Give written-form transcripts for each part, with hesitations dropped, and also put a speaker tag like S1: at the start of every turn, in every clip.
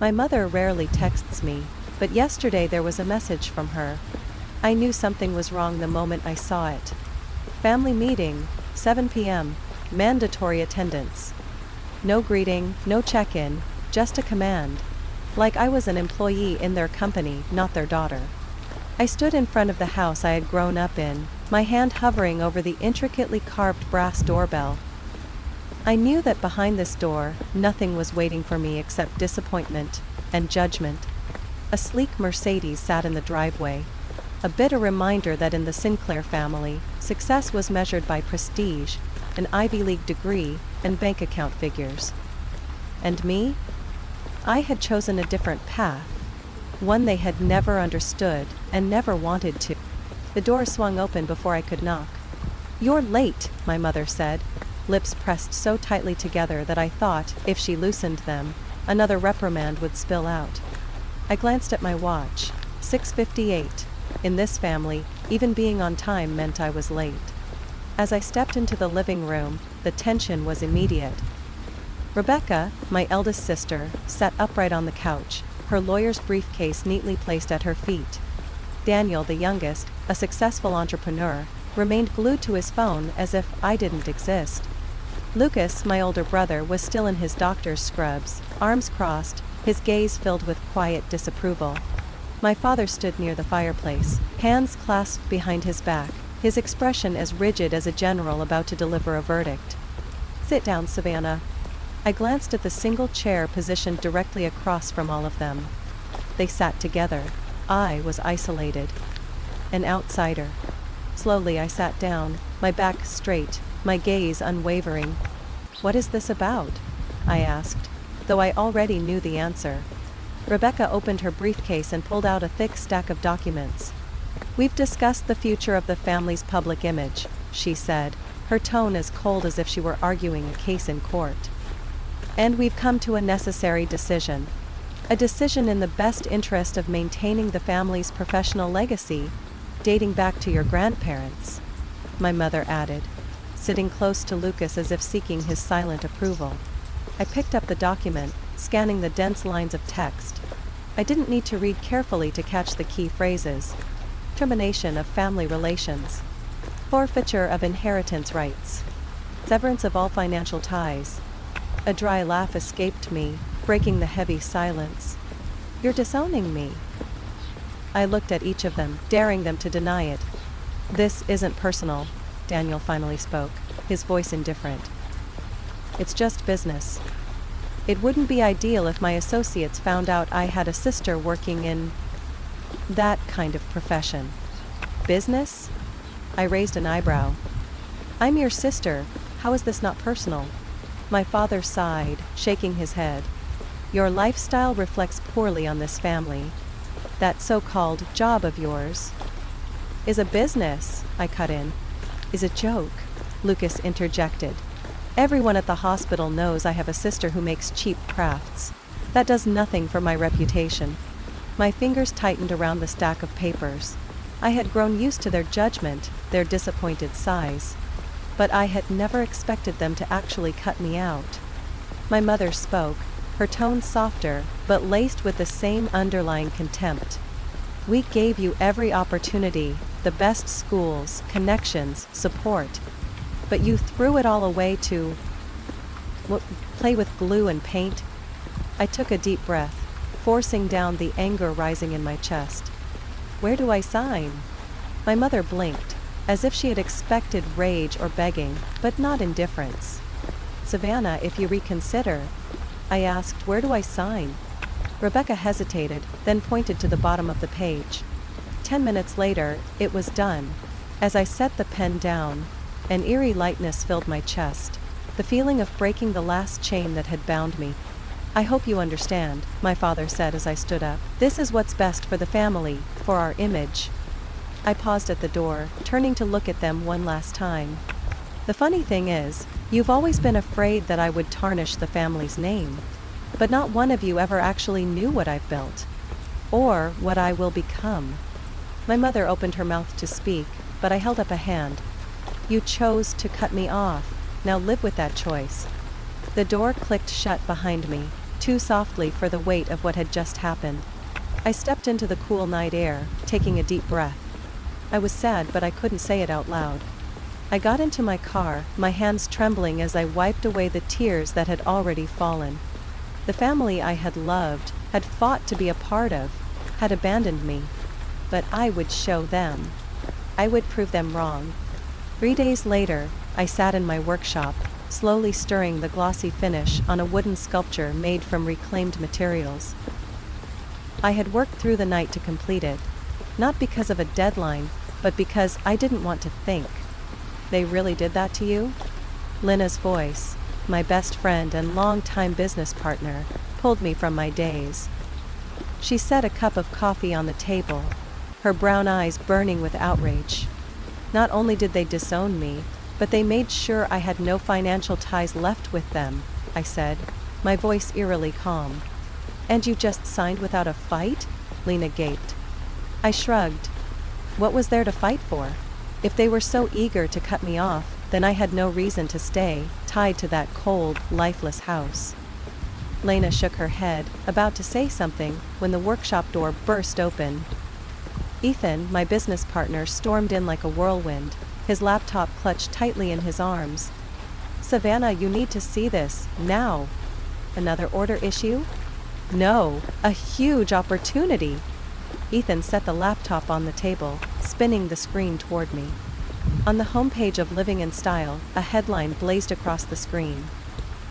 S1: My mother rarely texts me, but yesterday there was a message from her. I knew something was wrong the moment I saw it. Family meeting, 7 p.m., mandatory attendance. No greeting, no check-in, just a command. Like I was an employee in their company, not their daughter. I stood in front of the house I had grown up in, my hand hovering over the intricately carved brass doorbell. I knew that behind this door, nothing was waiting for me except disappointment and judgment. A sleek Mercedes sat in the driveway. A bitter reminder that in the Sinclair family, success was measured by prestige, an Ivy League degree, and bank account figures. And me? I had chosen a different path, one they had never understood and never wanted to. The door swung open before I could knock. "You're late," my mother said, lips pressed so tightly together that I thought, if she loosened them, another reprimand would spill out. I glanced at my watch. 6:58. In this family, even being on time meant I was late. As I stepped into the living room, the tension was immediate. Rebecca, my eldest sister, sat upright on the couch, her lawyer's briefcase neatly placed at her feet. Daniel, the youngest, a successful entrepreneur, remained glued to his phone as if I didn't exist. Lucas, my older brother, was still in his doctor's scrubs, arms crossed, his gaze filled with quiet disapproval. My father stood near the fireplace, hands clasped behind his back, his expression as rigid as a general about to deliver a verdict. "Sit down, Savannah." I glanced at the single chair positioned directly across from all of them. They sat together. I was isolated. An outsider. Slowly I sat down, my back straight, my gaze unwavering. "What is this about?" I asked, though I already knew the answer. Rebecca opened her briefcase and pulled out a thick stack of documents. "We've discussed the future of the family's public image," she said, her tone as cold as if she were arguing a case in court. "And we've come to a necessary decision. A decision in the best interest of maintaining the family's professional legacy, dating back to your grandparents," my mother added, sitting close to Lucas as if seeking his silent approval. I picked up the document, scanning the dense lines of text. I didn't need to read carefully to catch the key phrases. Termination of family relations. Forfeiture of inheritance rights. Severance of all financial ties. A dry laugh escaped me, breaking the heavy silence. "You're disowning me." I looked at each of them, daring them to deny it. "This isn't personal," Daniel finally spoke, his voice indifferent. "It's just business. It wouldn't be ideal if my associates found out I had a sister working in that kind of profession." "Business?" I raised an eyebrow. "I'm your sister. How is this not personal?" My father sighed, shaking his head. "Your lifestyle reflects poorly on this family. That so-called job of yours is a business," I cut in. "Is a joke," Lucas interjected. "Everyone at the hospital knows I have a sister who makes cheap crafts. That does nothing for my reputation." My fingers tightened around the stack of papers. I had grown used to their judgment, their disappointed sighs. But I had never expected them to actually cut me out. My mother spoke, her tone softer, but laced with the same underlying contempt. "We gave you every opportunity, the best schools, connections, support. But you threw it all away to play with glue and paint." I took a deep breath, forcing down the anger rising in my chest. "Where do I sign?" My mother blinked, as if she had expected rage or begging, but not indifference. "Savannah, if you reconsider," I asked, "where do I sign?" Rebecca hesitated, then pointed to the bottom of the page. 10 minutes later, it was done. As I set the pen down, an eerie lightness filled my chest, the feeling of breaking the last chain that had bound me. "I hope you understand," my father said as I stood up. "This is what's best for the family, for our image." I paused at the door, turning to look at them one last time. "The funny thing is, you've always been afraid that I would tarnish the family's name. But not one of you ever actually knew what I've built. Or what I will become." My mother opened her mouth to speak, but I held up a hand. "You chose to cut me off. Now live with that choice." The door clicked shut behind me. too softly for the weight of what had just happened. I stepped into the cool night air, taking a deep breath. I was sad, but I couldn't say it out loud. I got into my car, my hands trembling as I wiped away the tears that had already fallen. The family I had loved, had fought to be a part of, had abandoned me. But I would show them. I would prove them wrong. 3 days later, I sat in my workshop, slowly stirring the glossy finish on a wooden sculpture made from reclaimed materials. I had worked through the night to complete it, not because of a deadline, but because I didn't want to think. They really did that to you? Lena's voice, my best friend and longtime business partner, pulled me from my daze. She set a cup of coffee on the table, her brown eyes burning with outrage. Not only did they disown me, but they made sure I had no financial ties left with them, I said, my voice eerily calm. And you just signed without a fight? Lena gaped. I shrugged. What was there to fight for? If they were so eager to cut me off, then I had no reason to stay, tied to that cold, lifeless house. Lena shook her head, about to say something, when the workshop door burst open. Ethan, my business partner, stormed in like a whirlwind, his laptop clutched tightly in his arms. Savannah, you need to see this, now. Another order issue? No, a huge opportunity. Ethan set the laptop on the table, spinning the screen toward me. On the homepage of Living in Style, a headline blazed across the screen.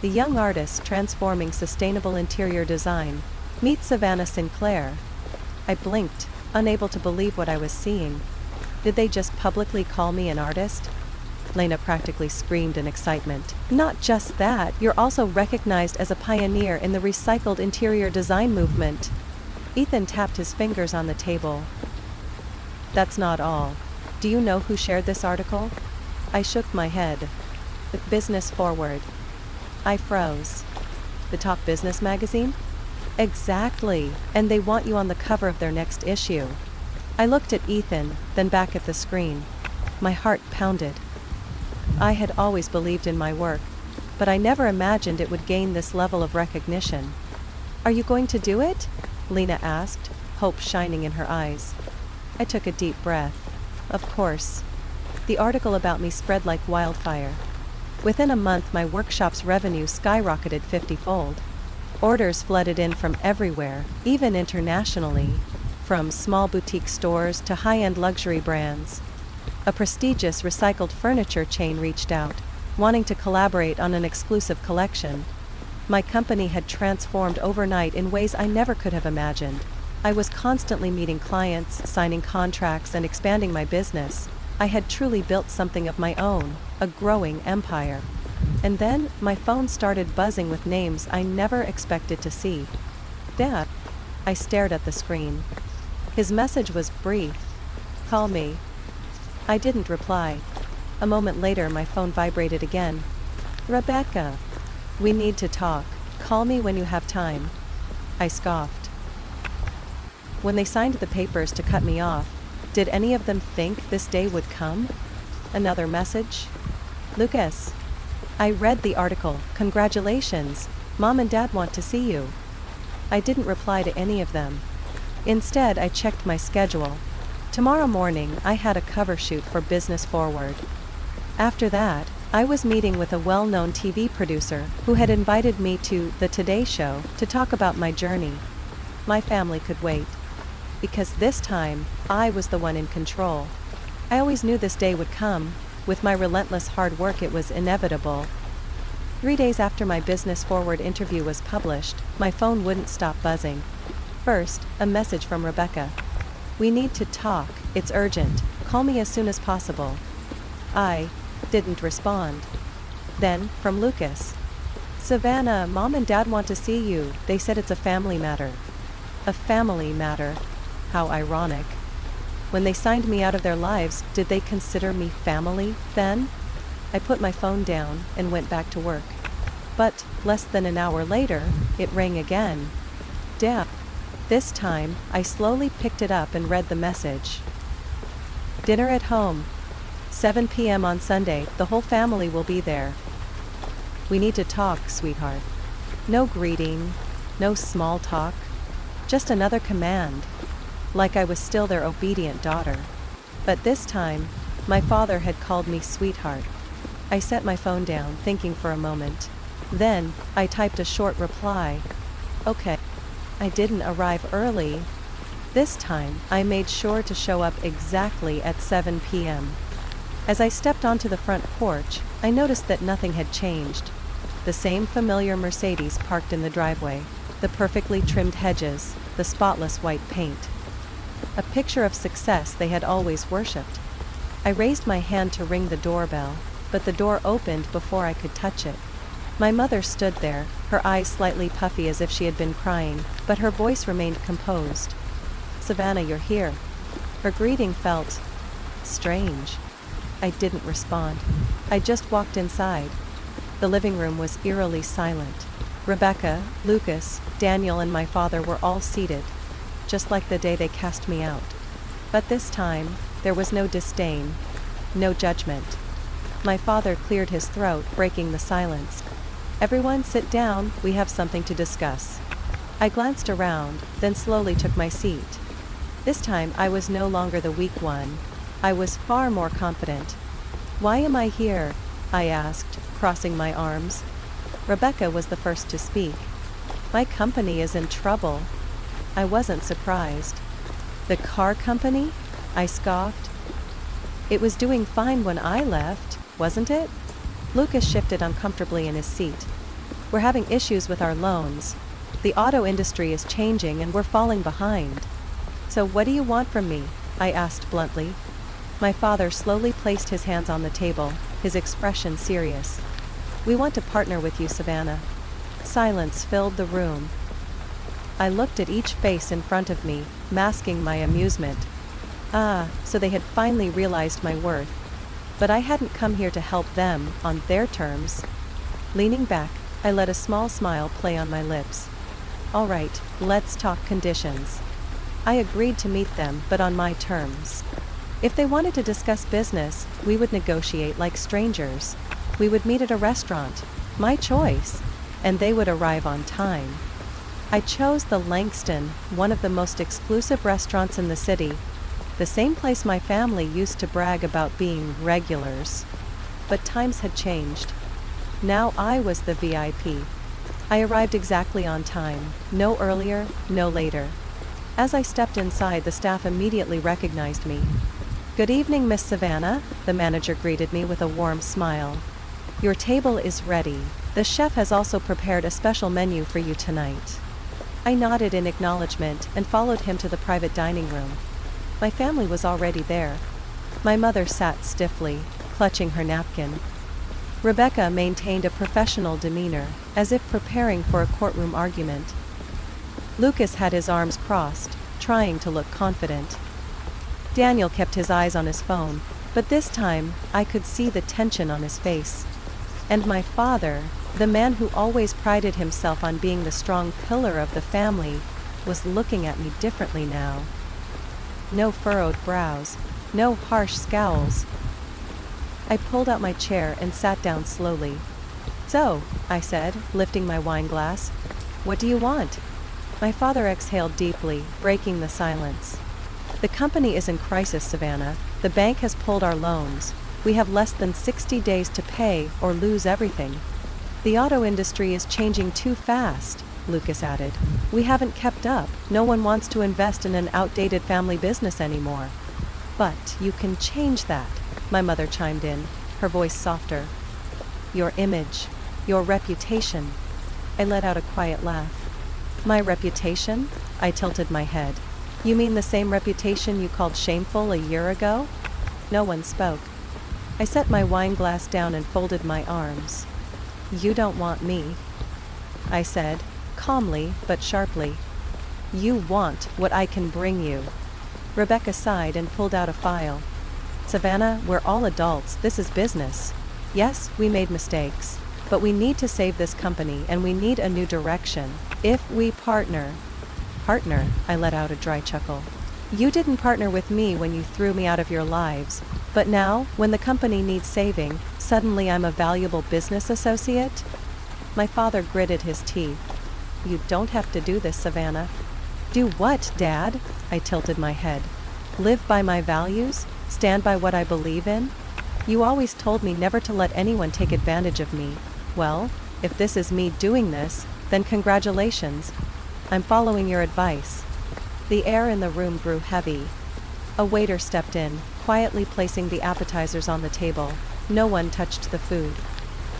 S1: The young artist transforming sustainable interior design. Meet Savannah Sinclair. I blinked, unable to believe what I was seeing. Did they just publicly call me an artist? Lena practically screamed in excitement. Not just that, you're also recognized as a pioneer in the recycled interior design movement. Ethan tapped his fingers on the table. That's not all. Do you know who shared this article? I shook my head. Business Forward. I froze. The top business magazine? Exactly, and they want you on the cover of their next issue. I looked at Ethan, then back at the screen. My heart pounded. I had always believed in my work, but I never imagined it would gain this level of recognition. Are you going to do it? Lena asked, hope shining in her eyes. I took a deep breath. Of course. The article about me spread like wildfire. Within a month, my workshop's revenue skyrocketed 50-fold. Orders flooded in from everywhere, even internationally, from small boutique stores to high-end luxury brands. A prestigious recycled furniture chain reached out, wanting to collaborate on an exclusive collection. My company had transformed overnight in ways I never could have imagined. I was constantly meeting clients, signing contracts, and expanding my business. I had truly built something of my own, a growing empire. And then, my phone started buzzing with names I never expected to see. Dad. I stared at the screen. His message was brief. Call me. I didn't reply. A moment later, my phone vibrated again. Rebecca. We need to talk. Call me when you have time. I scoffed. When they signed the papers to cut me off, did any of them think this day would come? Another message? Lucas. I read the article. Congratulations. Mom and Dad want to see you. I didn't reply to any of them. Instead, I checked my schedule. Tomorrow morning, I had a cover shoot for Business Forward. After that, I was meeting with a well-known TV producer who had invited me to the Today Show to talk about my journey. My family could wait. Because this time, I was the one in control. I always knew this day would come. With my relentless hard work, it was inevitable. 3 days after my Business Forward interview was published, my phone wouldn't stop buzzing. First, a message from Rebecca. We need to talk, it's urgent, call me as soon as possible. I didn't respond. Then, from Lucas. Savannah, Mom and Dad want to see you, they said it's a family matter. A family matter. How ironic. When they signed me out of their lives, did they consider me family, then? I put my phone down and went back to work. But, less than an hour later, it rang again. Damn. This time, I slowly picked it up and read the message. Dinner at home. 7 p.m. on Sunday, the whole family will be there. We need to talk, sweetheart. No greeting, No small talk. Just another command. Like I was still their obedient daughter. But this time, my father had called me sweetheart. I set my phone down, thinking for a moment. Then, I typed a short reply. Okay. I didn't arrive early. This time, I made sure to show up exactly at 7 p.m. As I stepped onto the front porch, I noticed that nothing had changed. The same familiar Mercedes parked in the driveway, the perfectly trimmed hedges, the spotless white paint. A picture of success they had always worshipped. I raised my hand to ring the doorbell, but the door opened before I could touch it. My mother stood there, her eyes slightly puffy as if she had been crying, but her voice remained composed. "Savannah, you're here." Her greeting felt strange. I didn't respond. I just walked inside. The living room was eerily silent. Rebecca, Lucas, Daniel, and my father were all seated, just like the day they cast me out. But this time, there was no disdain, no judgment. My father cleared his throat, breaking the silence. "Everyone sit down, we have something to discuss." I glanced around, then slowly took my seat. This time I was no longer the weak one. I was far more confident. "Why am I here?" I asked, crossing my arms. Rebecca was the first to speak. "My company is in trouble." I wasn't surprised. "The car company?" I scoffed. "It was doing fine when I left, wasn't it?" Lucas shifted uncomfortably in his seat. "We're having issues with our loans. The auto industry is changing and we're falling behind." "So what do you want from me?" I asked bluntly. My father slowly placed his hands on the table, his expression serious. "We want to partner with you, Savannah." Silence filled the room. I looked at each face in front of me, masking my amusement. So they had finally realized my worth. But I hadn't come here to help them, on their terms. Leaning back, I let a small smile play on my lips. "All right, let's talk conditions." I agreed to meet them, but on my terms. If they wanted to discuss business, we would negotiate like strangers. We would meet at a restaurant, my choice, and they would arrive on time. I chose the Langston, one of the most exclusive restaurants in the city, the same place my family used to brag about being regulars. But times had changed. Now I was the VIP. I arrived exactly on time, no earlier, no later. As I stepped inside, the staff immediately recognized me. "Good evening, Miss Savannah," the manager greeted me with a warm smile. "Your table is ready. The chef has also prepared a special menu for you tonight." I nodded in acknowledgement and followed him to the private dining room. My family was already there. My mother sat stiffly, clutching her napkin. Rebecca maintained a professional demeanor, as if preparing for a courtroom argument. Lucas had his arms crossed, trying to look confident. Daniel kept his eyes on his phone, but this time, I could see the tension on his face. And my father, the man who always prided himself on being the strong pillar of the family, was looking at me differently now. No furrowed brows, no harsh scowls. I pulled out my chair and sat down slowly. "So," I said, lifting my wine glass, "what do you want?" My father exhaled deeply, breaking the silence. "The company is in crisis, Savannah. The bank has pulled our loans. We have less than 60 days to pay or lose everything. The auto industry is changing too fast," Lucas added. "We haven't kept up. No one wants to invest in an outdated family business anymore." "But you can change that," my mother chimed in, her voice softer. "Your image, your reputation." I let out a quiet laugh. "My reputation?" I tilted my head. "You mean the same reputation you called shameful a year ago?" No one spoke. I set my wine glass down and folded my arms. "You don't want me," I said, calmly but sharply. "You want what I can bring you." Rebecca sighed and pulled out a file. "Savannah, we're all adults, this is business. Yes, we made mistakes, but we need to save this company and we need a new direction. If we partner," I let out a dry chuckle. "You didn't partner with me when you threw me out of your lives, but now, when the company needs saving, suddenly I'm a valuable business associate?" My father gritted his teeth. You don't have to do this, Savannah. Do what, Dad? I tilted my head. Live by my values? Stand by what I believe in? You always told me never to let anyone take advantage of me. Well, if this is me doing this, then congratulations. I'm following your advice. The air in the room grew heavy. A waiter stepped in, quietly placing the appetizers on the table. No one touched the food.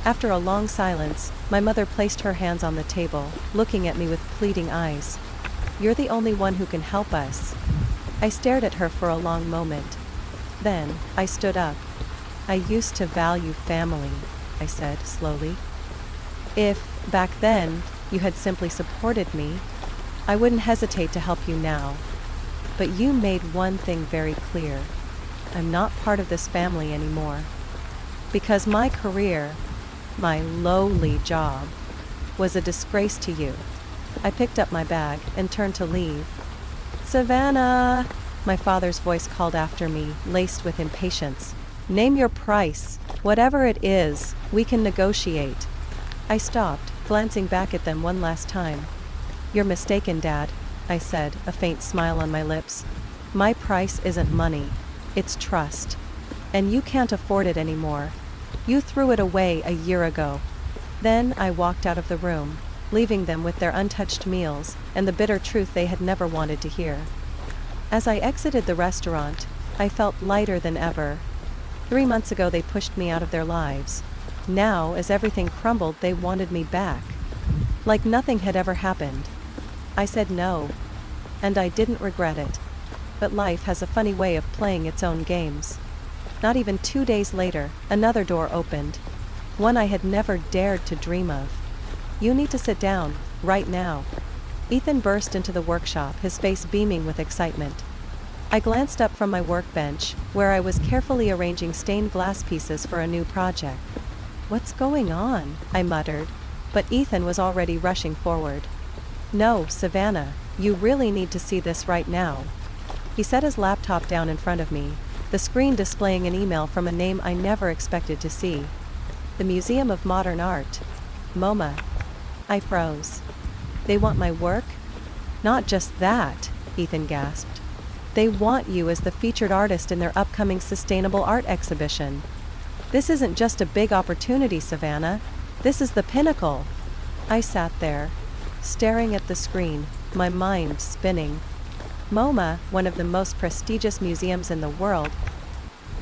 S1: After a long silence, my mother placed her hands on the table, looking at me with pleading eyes. You're the only one who can help us. I stared at her for a long moment. Then, I stood up. I used to value family, I said slowly. If, back then, you had simply supported me, I wouldn't hesitate to help you now. But you made one thing very clear. I'm not part of this family anymore. Because my career, my lowly job, was a disgrace to you. I picked up my bag and turned to leave. Savannah! My father's voice called after me, laced with impatience. Name your price. Whatever it is, we can negotiate. I stopped, glancing back at them one last time. You're mistaken, Dad, I said, a faint smile on my lips. My price isn't money. It's trust. And you can't afford it anymore. You threw it away a year ago. Then I walked out of the room, leaving them with their untouched meals and the bitter truth they had never wanted to hear. As I exited the restaurant, I felt lighter than ever. 3 months ago they pushed me out of their lives. Now, as everything crumbled, they wanted me back. Like nothing had ever happened. I said no. And I didn't regret it. But life has a funny way of playing its own games. Not even 2 days later, another door opened. One I had never dared to dream of. You need to sit down, right now. Ethan burst into the workshop, his face beaming with excitement. I glanced up from my workbench, where I was carefully arranging stained glass pieces for a new project. What's going on? I muttered, but Ethan was already rushing forward. No, Savannah, you really need to see this right now. He set his laptop down in front of me, the screen displaying an email from a name I never expected to see. The Museum of Modern Art. MoMA. I froze. They want my work? Not just that, Ethan gasped. They want you as the featured artist in their upcoming sustainable art exhibition. This isn't just a big opportunity, Savannah. This is the pinnacle. I sat there, staring at the screen, my mind spinning. MoMA, one of the most prestigious museums in the world.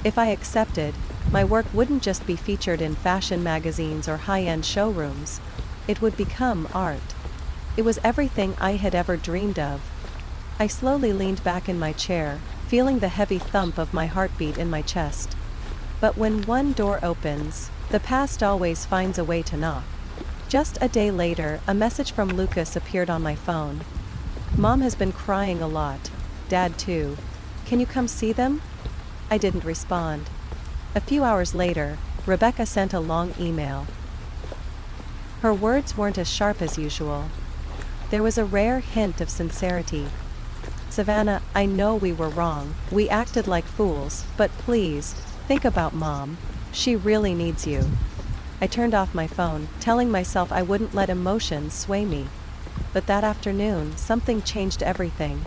S1: If I accepted, my work wouldn't just be featured in fashion magazines or high-end showrooms. It would become art. It was everything I had ever dreamed of. I slowly leaned back in my chair, feeling the heavy thump of my heartbeat in my chest. But when one door opens, the past always finds a way to knock. Just a day later, a message from Lucas appeared on my phone. Mom has been crying a lot. Dad too. Can you come see them? I didn't respond. A few hours later, Rebecca sent a long email. Her words weren't as sharp as usual. There was a rare hint of sincerity. Savannah, I know we were wrong. We acted like fools, but please, think about Mom. She really needs you. I turned off my phone, telling myself I wouldn't let emotions sway me. But that afternoon, something changed everything.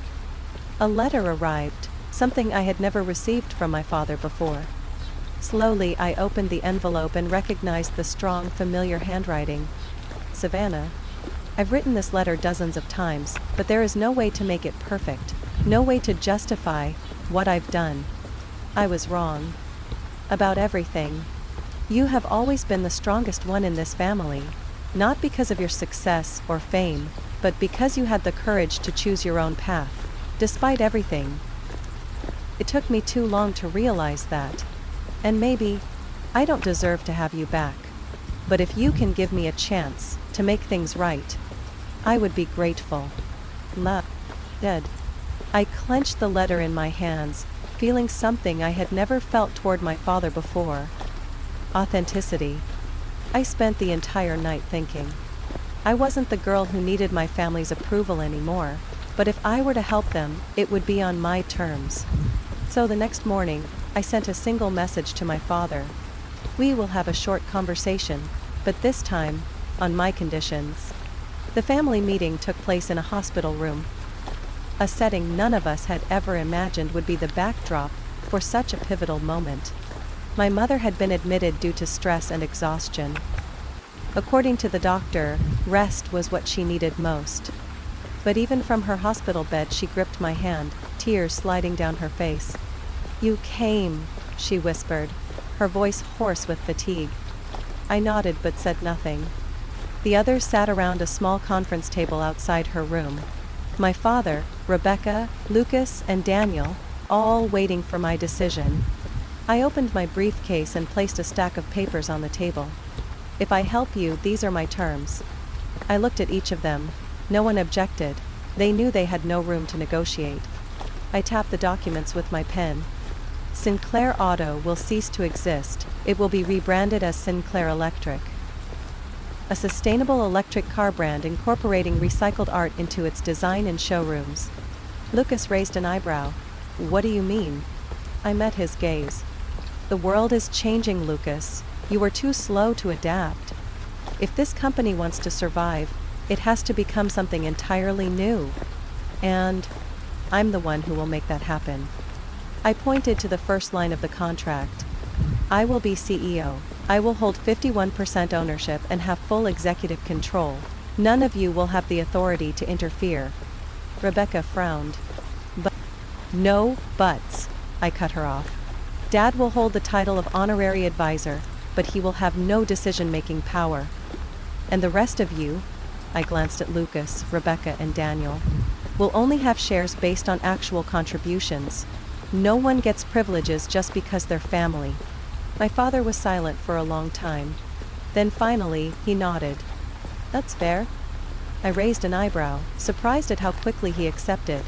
S1: A letter arrived, something I had never received from my father before. Slowly, I opened the envelope and recognized the strong, familiar handwriting. Savannah, I've written this letter dozens of times, but there is no way to make it perfect, no way to justify what I've done. I was wrong. About everything. You have always been the strongest one in this family, not because of your success or fame, but because you had the courage to choose your own path, despite everything. It took me too long to realize that. And maybe, I don't deserve to have you back. But if you can give me a chance to make things right, I would be grateful. Love. Dead. I clenched the letter in my hands, feeling something I had never felt toward my father before. Authenticity. I spent the entire night thinking. I wasn't the girl who needed my family's approval anymore, but if I were to help them, it would be on my terms. So the next morning, I sent a single message to my father. We will have a short conversation, but this time, on my conditions. The family meeting took place in a hospital room, a setting none of us had ever imagined would be the backdrop for such a pivotal moment. My mother had been admitted due to stress and exhaustion. According to the doctor, rest was what she needed most. But even from her hospital bed she gripped my hand, tears sliding down her face. "You came," she whispered, her voice hoarse with fatigue. I nodded but said nothing. The others sat around a small conference table outside her room. My father, Rebecca, Lucas, and Daniel, all waiting for my decision. I opened my briefcase and placed a stack of papers on the table. "If I help you, these are my terms." I looked at each of them. No one objected. They knew they had no room to negotiate. I tapped the documents with my pen. Sinclair Auto will cease to exist. It will be rebranded as Sinclair Electric, a sustainable electric car brand incorporating recycled art into its design and showrooms. Lucas raised an eyebrow. "What do you mean?" I met his gaze. "The world is changing, Lucas. You are too slow to adapt. If this company wants to survive, it has to become something entirely new. And I'm the one who will make that happen." I pointed to the first line of the contract. "I will be CEO. I will hold 51% ownership and have full executive control. None of you will have the authority to interfere." Rebecca frowned. "But no buts," I cut her off. "Dad will hold the title of honorary advisor, but he will have no decision-making power. And the rest of you," I glanced at Lucas, Rebecca, and Daniel, "will only have shares based on actual contributions. No one gets privileges just because they're family." My father was silent for a long time. Then finally, he nodded. "That's fair." I raised an eyebrow, surprised at how quickly he accepted.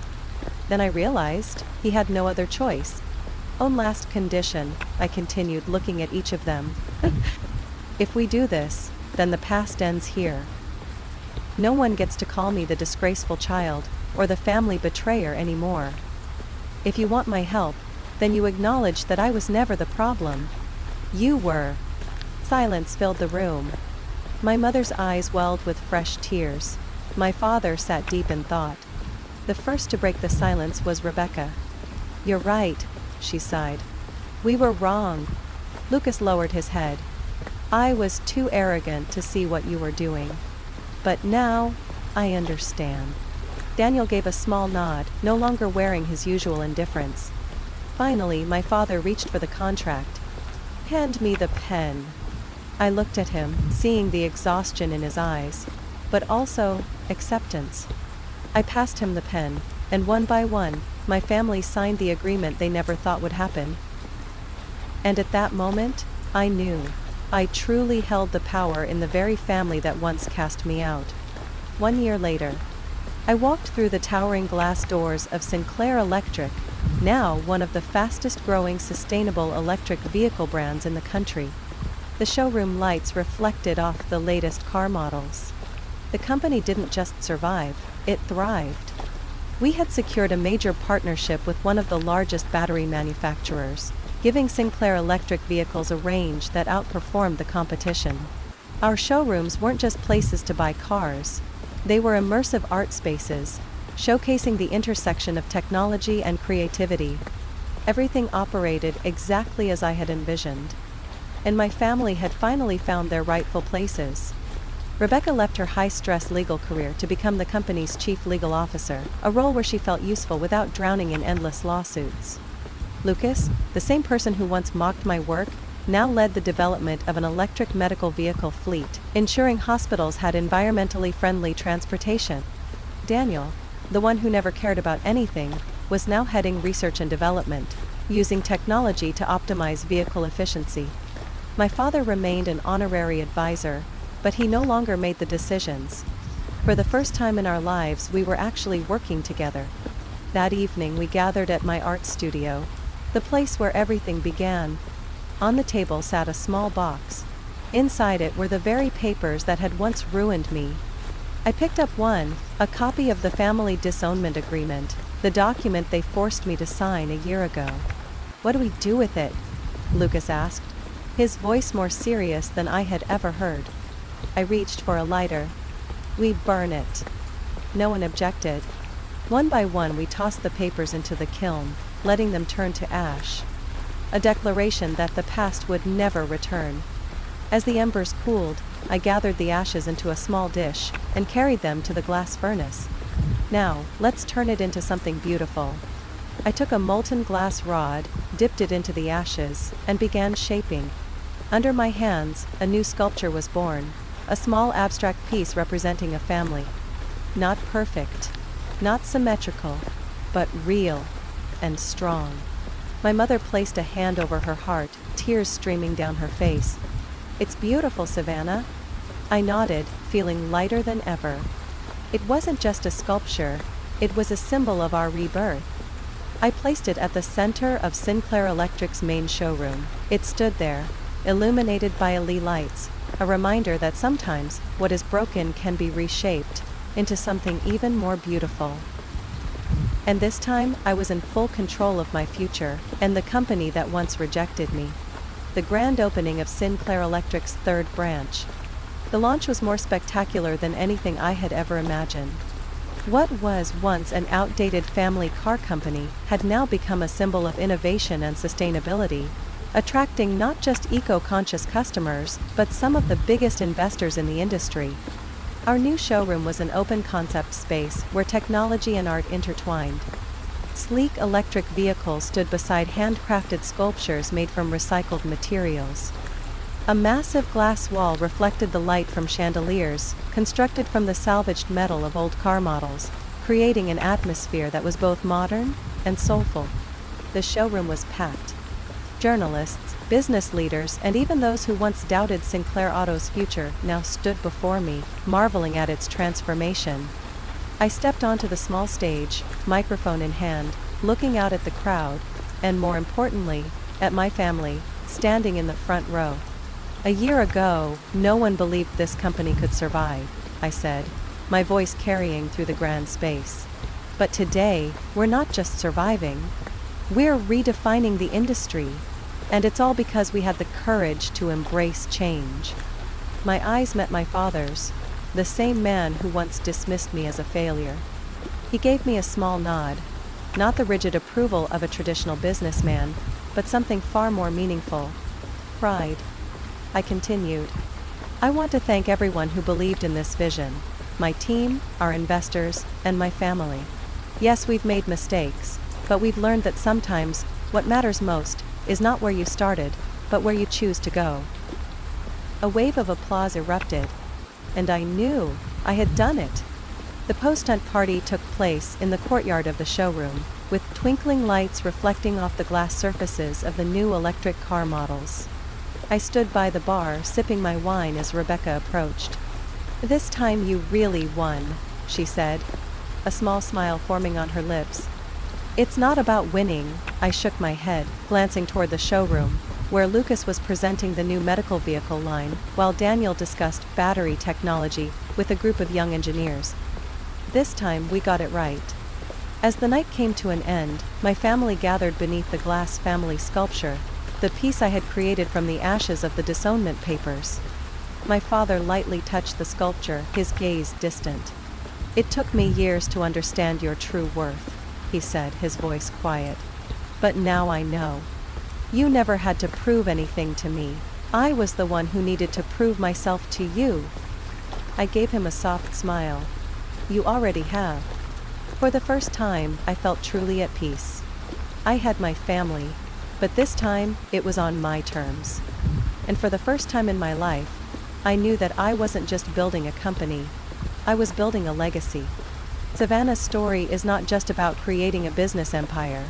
S1: Then I realized he had no other choice. "On last condition," I continued, looking at each of them. "If we do this, then the past ends here. No one gets to call me the disgraceful child, or the family betrayer anymore. If you want my help, then you acknowledge that I was never the problem. You were." Silence filled the room. My mother's eyes welled with fresh tears. My father sat deep in thought. The first to break the silence was Rebecca. "You're right," she sighed. "We were wrong." Lucas lowered his head. "I was too arrogant to see what you were doing. But now, I understand." Daniel gave a small nod, no longer wearing his usual indifference. Finally, my father reached for the contract. "Hand me the pen." I looked at him, seeing the exhaustion in his eyes, but also acceptance. I passed him the pen, and one by one, my family signed the agreement they never thought would happen. And at that moment, I knew I truly held the power in the very family that once cast me out. 1 year later, I walked through the towering glass doors of Sinclair Electric, now one of the fastest-growing sustainable electric vehicle brands in the country. The showroom lights reflected off the latest car models. The company didn't just survive, it thrived. We had secured a major partnership with one of the largest battery manufacturers, giving Sinclair Electric vehicles a range that outperformed the competition. Our showrooms weren't just places to buy cars. They were immersive art spaces, showcasing the intersection of technology and creativity. Everything operated exactly as I had envisioned. And my family had finally found their rightful places. Rebecca left her high-stress legal career to become the company's chief legal officer, a role where she felt useful without drowning in endless lawsuits. Lucas, the same person who once mocked my work, now led the development of an electric medical vehicle fleet, ensuring hospitals had environmentally friendly transportation. Daniel, the one who never cared about anything, was now heading research and development, using technology to optimize vehicle efficiency. My father remained an honorary advisor, but he no longer made the decisions. For the first time in our lives, we were actually working together. That evening we gathered at my art studio, the place where everything began. On the table sat a small box. Inside it were the very papers that had once ruined me. I picked up one, a copy of the family disownment agreement, the document they forced me to sign a year ago. "What do we do with it?" Lucas asked, his voice more serious than I had ever heard. I reached for a lighter. We burn it. No one objected. One by one we tossed the papers into the kiln, letting them turn to ash. A declaration that the past would never return. As the embers cooled, I gathered the ashes into a small dish and carried them to the glass furnace. Now, let's turn it into something beautiful. I took a molten glass rod, dipped it into the ashes, and began shaping. Under my hands, a new sculpture was born, a small abstract piece representing a family. Not perfect, not symmetrical, but real and strong. My mother placed a hand over her heart, tears streaming down her face. "It's beautiful, Savannah." I nodded, feeling lighter than ever. It wasn't just a sculpture, it was a symbol of our rebirth. I placed it at the center of Sinclair Electric's main showroom. It stood there, illuminated by LED lights, a reminder that sometimes what is broken can be reshaped into something even more beautiful. And this time, I was in full control of my future and the company that once rejected me. The grand opening of Sinclair Electric's third branch. The launch was more spectacular than anything I had ever imagined. What was once an outdated family car company had now become a symbol of innovation and sustainability, attracting not just eco-conscious customers, but some of the biggest investors in the industry. Our new showroom was an open-concept space where technology and art intertwined. Sleek electric vehicles stood beside handcrafted sculptures made from recycled materials. A massive glass wall reflected the light from chandeliers, constructed from the salvaged metal of old car models, creating an atmosphere that was both modern and soulful. The showroom was packed. Journalists, business leaders, and even those who once doubted Sinclair Auto's future now stood before me, marveling at its transformation. I stepped onto the small stage, microphone in hand, looking out at the crowd, and more importantly, at my family, standing in the front row. "A year ago, no one believed this company could survive," I said, my voice carrying through the grand space. "But today, we're not just surviving. We're redefining the industry. And it's all because we had the courage to embrace change." My eyes met my father's, the same man who once dismissed me as a failure. He gave me a small nod, not the rigid approval of a traditional businessman, but something far more meaningful. Pride. I continued. "I want to thank everyone who believed in this vision. My team, our investors, and my family. Yes, we've made mistakes, but we've learned that sometimes what matters most is not where you started, but where you choose to go." A wave of applause erupted, and I knew I had done it. The post-hunt party took place in the courtyard of the showroom, with twinkling lights reflecting off the glass surfaces of the new electric car models. I stood by the bar sipping my wine as Rebecca approached. "This time you really won," she said, a small smile forming on her lips. "It's not about winning," I shook my head, glancing toward the showroom, where Lucas was presenting the new medical vehicle line, while Daniel discussed battery technology with a group of young engineers. This time we got it right. As the night came to an end, my family gathered beneath the glass family sculpture, the piece I had created from the ashes of the Dosowned papers. My father lightly touched the sculpture, his gaze distant. "It took me years to understand your true worth," he said, his voice quiet. "But now I know. You never had to prove anything to me. I was the one who needed to prove myself to you." I gave him a soft smile. "You already have." For the first time, I felt truly at peace. I had my family, but this time, it was on my terms. And for the first time in my life, I knew that I wasn't just building a company, I was building a legacy. Savannah's story is not just about creating a business empire.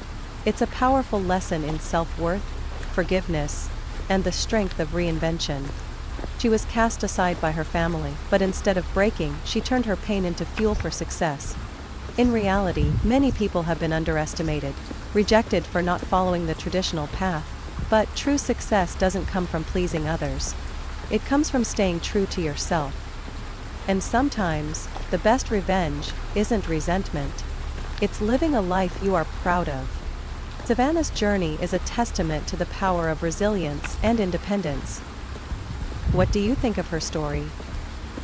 S1: It's a powerful lesson in self-worth, forgiveness, and the strength of reinvention. She was cast aside by her family, but instead of breaking, she turned her pain into fuel for success. In reality, many people have been underestimated, rejected for not following the traditional path, but true success doesn't come from pleasing others. It comes from staying true to yourself. And sometimes, the best revenge isn't resentment. It's living a life you are proud of. Savannah's journey is a testament to the power of resilience and independence. What do you think of her story?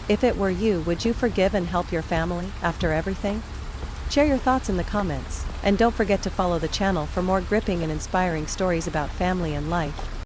S1: If it were you, would you forgive and help your family after everything? Share your thoughts in the comments, and don't forget to follow the channel for more gripping and inspiring stories about family and life.